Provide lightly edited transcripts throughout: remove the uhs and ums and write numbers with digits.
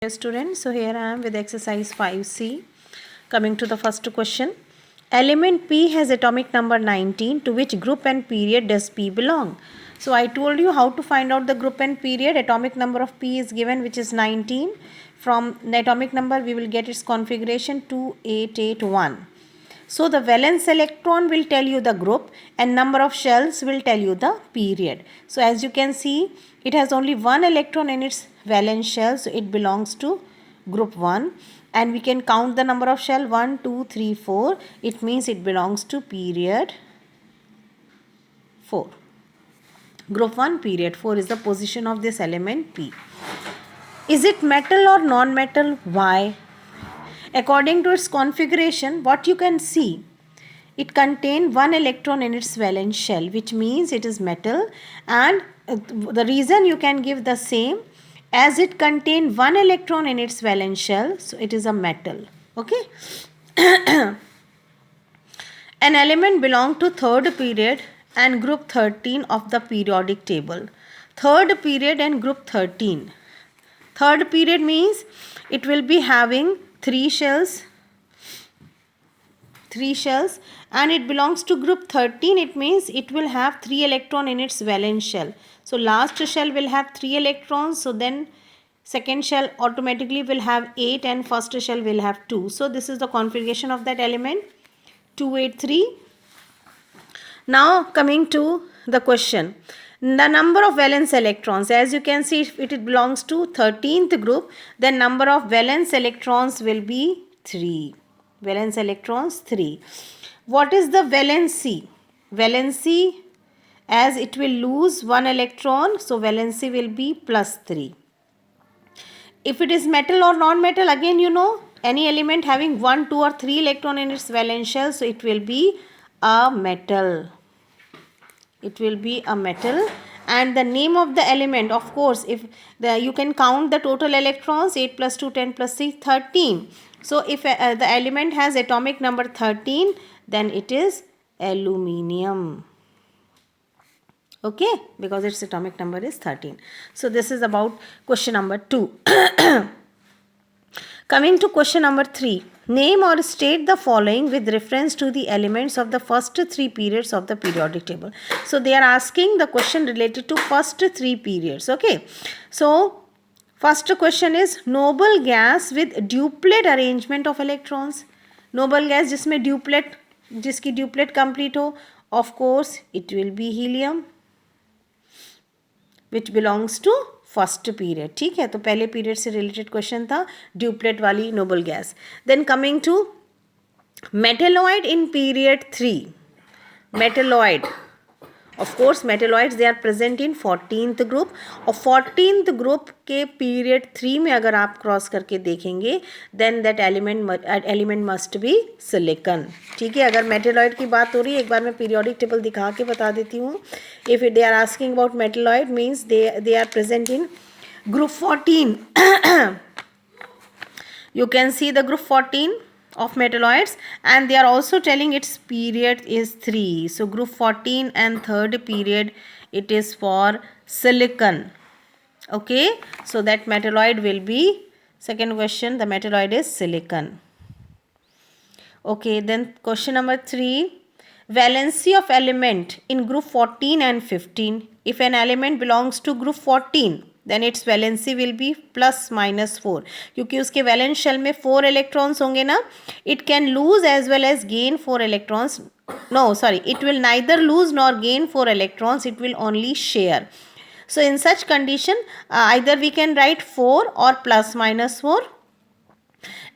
Dear students, so here I am with exercise 5C. Coming to the first question. Element P has atomic number 19. To which group and period does P belong? So I told you how to find out the group and period. Atomic number of P is given, which is 19. From the atomic number we will get its configuration 2881. So the valence electron will tell you the group and number of shells will tell you the period. So as you can see, it has only one electron in its valence shell, so it belongs to group 1, and we can count the number of shell 1 2 3 4. It means it belongs to period 4. Group 1 period 4 is the position of this element P. Is it metal or non-metal? Why? According to its configuration, what you can see, it contains one electron in its valence shell, which means it is metal, and the reason you can give the same, as it contains one electron in its valence shell, so it is a metal. Okay. An element belongs to third period and group 13 of the periodic table. Third period and group 13. Third period means it will be having three shells, and it belongs to group 13. It means it will have 3 electrons in its valence shell. So last shell will have 3 electrons, so then second shell automatically will have 8 and first shell will have 2. So this is the configuration of that element 283. Now coming to the question, the number of valence electrons, as you can see, if it belongs to 13th group, then number of valence electrons will be 3. Valence electrons 3. What is the valency? Valency, as it will lose 1 electron, so valency will be plus 3. If it is metal or non-metal, again you know, any element having 1, 2 or 3 electron in its valence shell, so it will be a metal. It will be a metal. And the name of the element, of course, if you can count the total electrons, 8 plus 2, 10 plus 3, 13. So if the element has atomic number 13, then it is aluminium. Okay, because its atomic number is 13. So this is about question number 2. Coming to question number 3. Name or state the following with reference to the elements of the first 3 periods of the periodic table. So they are asking the question related to first 3 periods. Okay. So first question is noble gas with duplet arrangement of electrons. Noble gas जिसमें duplet, जिसकी duplet complete हो, of course it will be helium, which belongs to first period. ठीक है, तो पहले period से related question था, duplet वाली noble gas. Then coming to metalloid in period 3. Metalloid, of course metalloids they are present in 14th group, और 14th group के period 3 में अगर आप क्रॉस करके देखेंगे, then that element must be silicon. ठीक है, अगर मेटेलॉइड की बात हो रही है, एक बार मैं पीरियोडिक टेबल दिखा के बता देती हूँ. If they are asking about metalloid means they are present in group 14. You can see the group 14 of metalloids, and they are also telling its period is 3. So group 14 and third period, it is for silicon. Okay, so that metalloid will be, second question, the metalloid is silicon. Okay, then question number 3. Valency of element in group 14 and 15. If an element belongs to group 14, then its valency will be plus minus 4. क्योंकि उसके valence shell में 4 electrons होंगे ना, it can lose as well as gain 4 electrons. No, sorry, it will neither lose nor gain 4 electrons, it will only share. So in such condition, either we can write 4 or plus minus 4.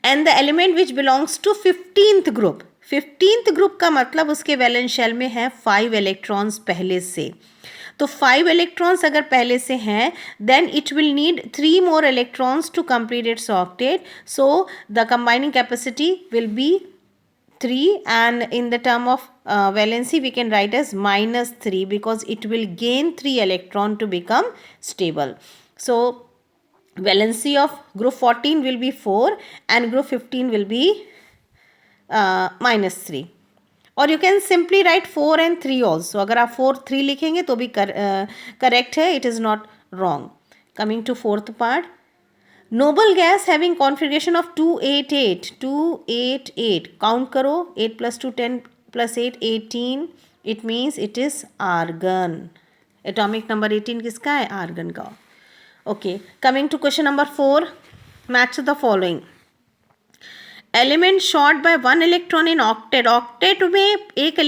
And the element which belongs to 15th group. 15th group का मतलब उसके valence shell में है 5 electrons पहले से. तो 5 electrons अगर पहले से हैं, then it will need 3 more electrons to complete its octet. So the combining capacity will be 3, and in the term of valency we can write as minus 3, because it will gain 3 electron to become stable. So valency of group 14 will be 4 and group 15 will be minus 3. और you can simply write 4 and 3 also. अगर आप 4 3 लिखेंगे तो भी correct है, it is not wrong. Coming to fourth part, noble gas having configuration of 288 count करो 8 + 2 10 + 8 18 it means it is argon. Atomic number 18 किसका है? आर्गन का. Okay, coming to question number 4. Match the following. Element short by 1 electron in octet. Octet में एक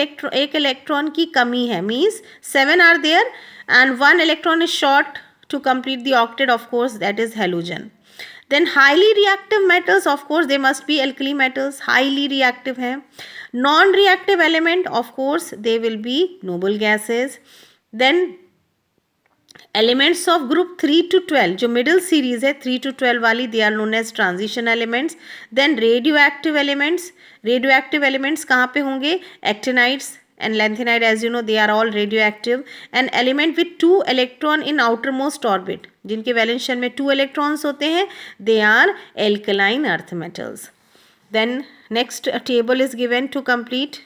electron की कमी है, means 7 are there and 1 electron is short to complete the octet. Of course that is halogen. Then highly reactive metals, of course they must be alkali metals, highly reactive है. Non reactive element, of course they will be noble gases. Then elements of group 3 to 12 जो middle series है 3 to 12 वाली, they are known as transition elements. Then radioactive elements कहाँ पे होंगे? actinides and lanthanide, as you know they are all radioactive. An element with 2 electron in outermost orbit, जिनके valence shell में 2 electrons होते हैं, they are alkaline earth metals. Then next table is given to complete.